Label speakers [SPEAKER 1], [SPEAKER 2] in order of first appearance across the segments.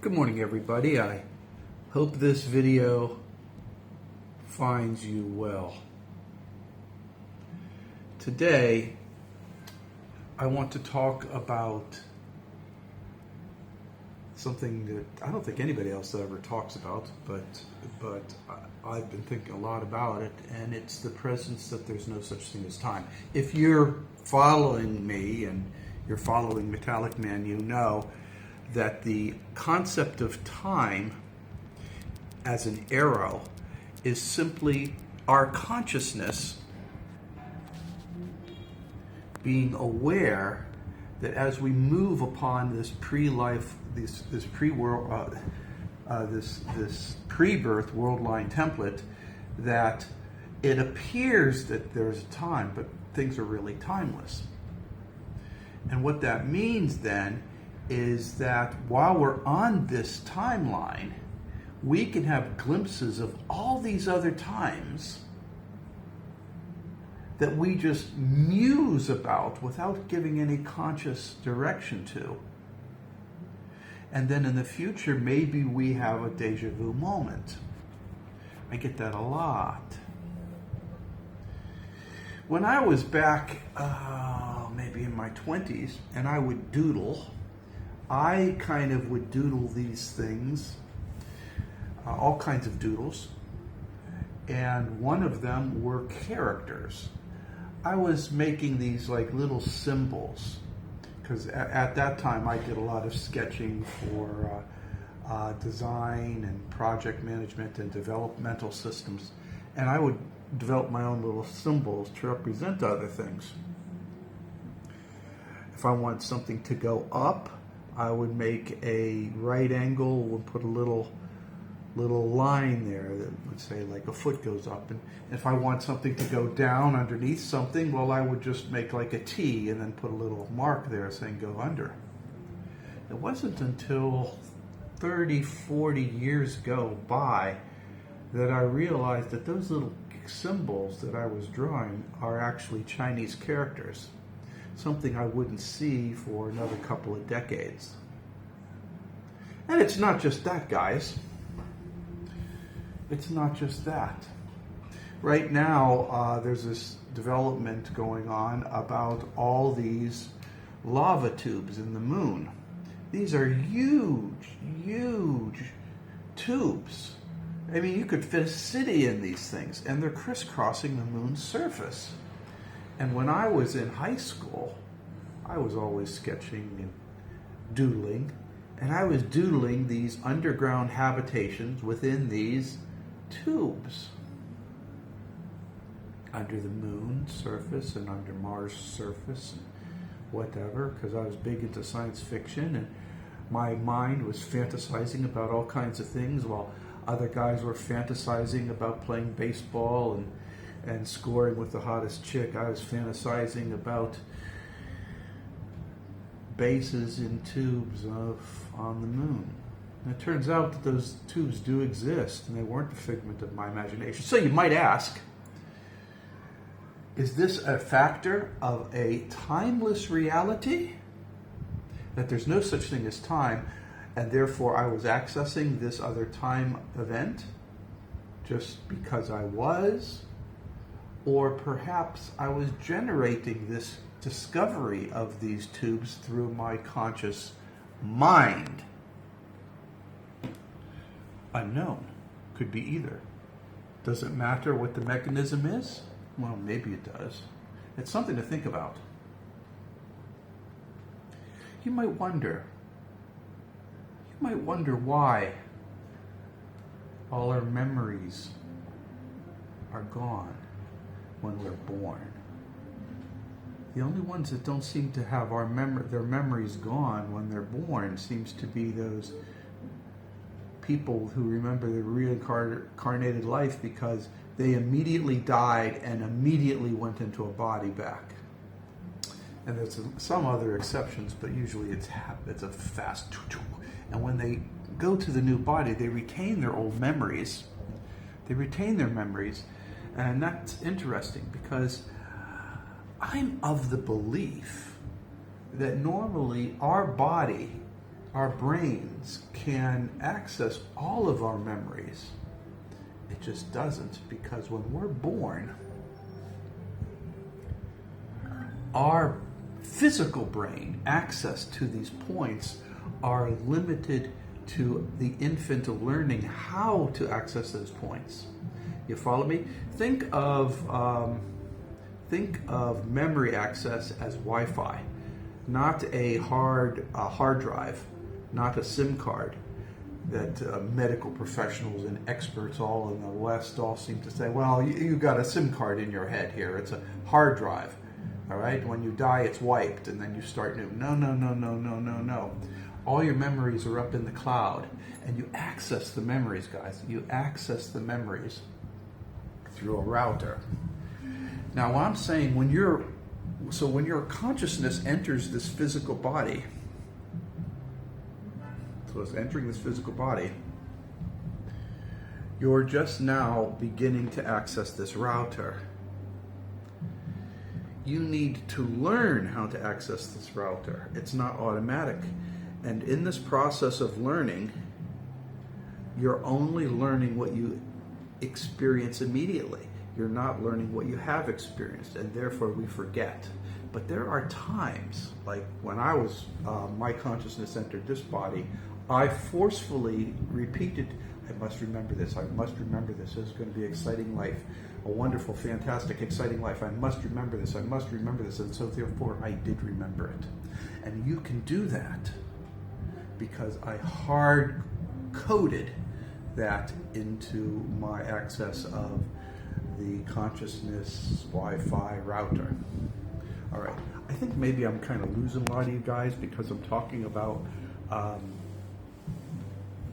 [SPEAKER 1] Good morning, everybody. I hope this video finds you well. Today, I want to talk about something that I don't think anybody else ever talks about, but I've been thinking a lot about it, and it's the presence that there's no such thing as time. If you're following me and you're following Metallic Man, you know that the concept of time as an arrow is simply our consciousness being aware that as we move upon this pre-life, this pre-world, this pre-birth world line template, that it appears that there's a time, but things are really timeless. And what that means then is that while we're on this timeline, we can have glimpses of all these other times that we just muse about without giving any conscious direction to. And then in the future, maybe we have a deja vu moment. I get that a lot. When I was back, maybe in my 20s, and I would doodle, I kind of would doodle these things, all kinds of doodles, and one of them were characters. I was making these like little symbols, because at that time I did a lot of sketching for design and project management and developmental systems, and I would develop my own little symbols to represent other things. If I want something to go up, I would make a right angle, would put a little line there that would say like a foot goes up. And if I want something to go down underneath something, well, I would just make like a T and then put a little mark there saying go under. It wasn't until 30, 40 years go by that I realized that those little symbols that I was drawing are actually Chinese characters. Something I wouldn't see for another couple of decades. And it's not just that, guys. It's not just that. Right now, there's this development going on about all these lava tubes in the moon. These are huge, huge tubes. I mean, you could fit a city in these things, and they're crisscrossing the moon's surface. And when I was in high school, I was always sketching and doodling, and I was doodling these underground habitations within these tubes. Under the moon's surface and under Mars' surface and whatever, because I was big into science fiction, and my mind was fantasizing about all kinds of things while other guys were fantasizing about playing baseball and scoring with the hottest chick. I was fantasizing about bases in tubes on the moon. And it turns out that those tubes do exist, and they weren't a figment of my imagination. So you might ask, is this a factor of a timeless reality? That there's no such thing as time, and therefore I was accessing this other time event just because I was? Or perhaps I was generating this discovery of these tubes through my conscious mind. Unknown. Could be either. Does it matter what the mechanism is? Well, maybe it does. It's something to think about. You might wonder why all our memories are gone when we're born. The only ones that don't seem to have their memories gone when they're born seems to be those people who remember their reincarnated life because they immediately died and immediately went into a body back. And there's some other exceptions, but usually it's a fast. And when they go to the new body, they retain their old memories. And that's interesting because I'm of the belief that normally our our brains can access all of our memories. It just doesn't, because when we're born, our physical brain access to these points are limited to the infant learning how to access those points. You follow me? Think of memory access as Wi-Fi, not a hard drive, not a SIM card that medical professionals and experts all in the West all seem to say, well, you got a SIM card in your head here. It's a hard drive. All right? When you die, it's wiped, and then you start new. No. All your memories are up in the cloud, and you access the memories, guys. You access the memories through a router. Now, what I'm saying, when your consciousness enters this physical body, so it's entering this physical body, you're just now beginning to access this router. You need to learn how to access this router. It's not automatic. And in this process of learning, you're only learning what you experience immediately. You're not learning what you have experienced, and therefore we forget. But there are times, like when I was, my consciousness entered this body, I forcefully repeated, I must remember this, I must remember this, this is going to be an exciting life, a wonderful, fantastic, exciting life, I must remember this, I must remember this, and so therefore I did remember it. And you can do that because I hard-coded that into my access of the consciousness Wi-Fi router. All right, I think maybe I'm kind of losing a lot of you guys because I'm talking about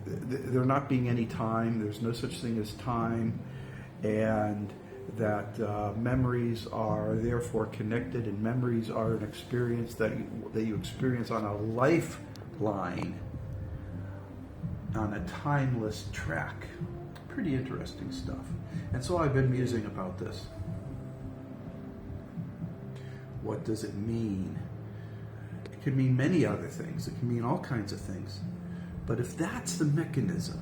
[SPEAKER 1] there not being any time, there's no such thing as time, and that memories are therefore connected, and memories are an experience that you experience on a lifeline, on a timeless track. Pretty interesting stuff. And so I've been musing about this. What does it mean? It could mean many other things. It can mean all kinds of things. But if that's the mechanism,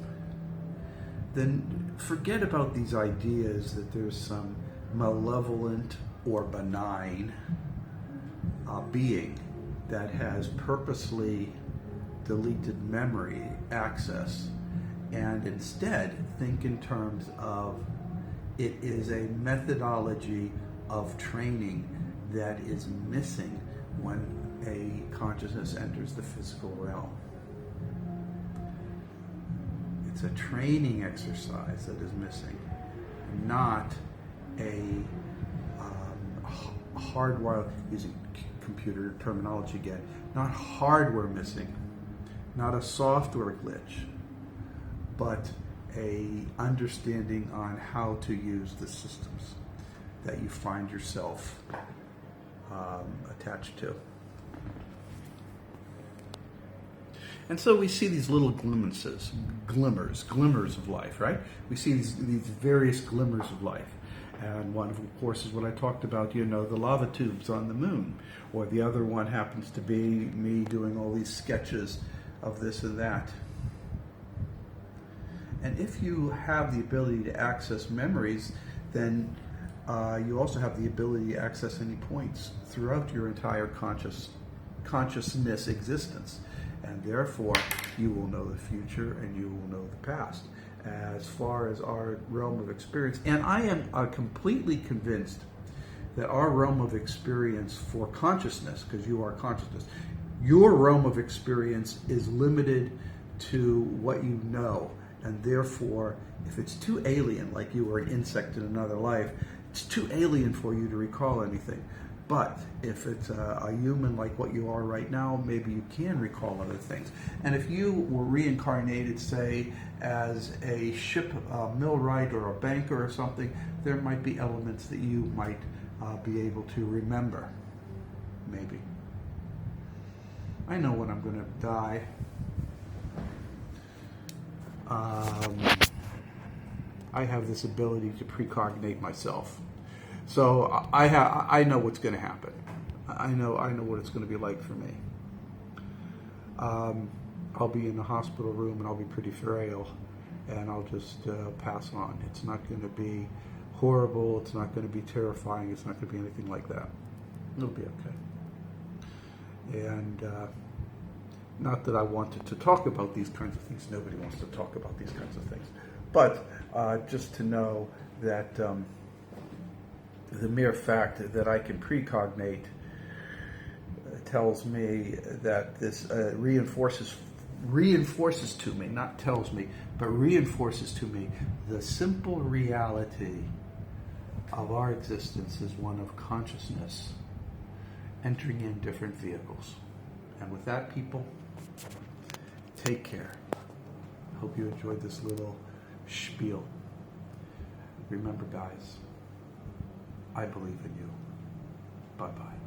[SPEAKER 1] then forget about these ideas that there's some malevolent or benign being that has purposely deleted memory access, and instead think in terms of it is a methodology of training that is missing when a consciousness enters the physical realm. It's a training exercise that is missing, not a hardware, using computer terminology again, not hardware missing, not a software glitch, but a understanding on how to use the systems that you find yourself attached to. And so we see these little glimmers of life, right? We see these various glimmers of life. And one, of course, is what I talked about, the lava tubes on the moon. Or the other one happens to be me doing all these sketches of this and that. And if you have the ability to access memories, then you also have the ability to access any points throughout your entire consciousness existence. And therefore, you will know the future and you will know the past as far as our realm of experience. And I am completely convinced that our realm of experience for consciousness, because you are consciousness, your realm of experience is limited to what you know. And therefore, if it's too alien, like you were an insect in another life, it's too alien for you to recall anything. But if it's a human like what you are right now, maybe you can recall other things. And if you were reincarnated, say, as a ship millwright or a banker or something, there might be elements that you might be able to remember. Maybe. I know when I'm going to die. I have this ability to precognate myself. So I know what's going to happen. I know what it's going to be like for me. I'll be in the hospital room and I'll be pretty frail, and I'll just pass on. It's not going to be horrible. It's not going to be terrifying. It's not going to be anything like that. It'll be okay. And not that I wanted to talk about these kinds of things. Nobody wants to talk about these kinds of things. But just to know that the mere fact that I can precognate tells me that this reinforces to me, not tells me, but reinforces to me the simple reality of our existence is one of consciousness entering in different vehicles. And with that, people, take care. Hope you enjoyed this little spiel. Remember, guys, I believe in you. Bye-bye.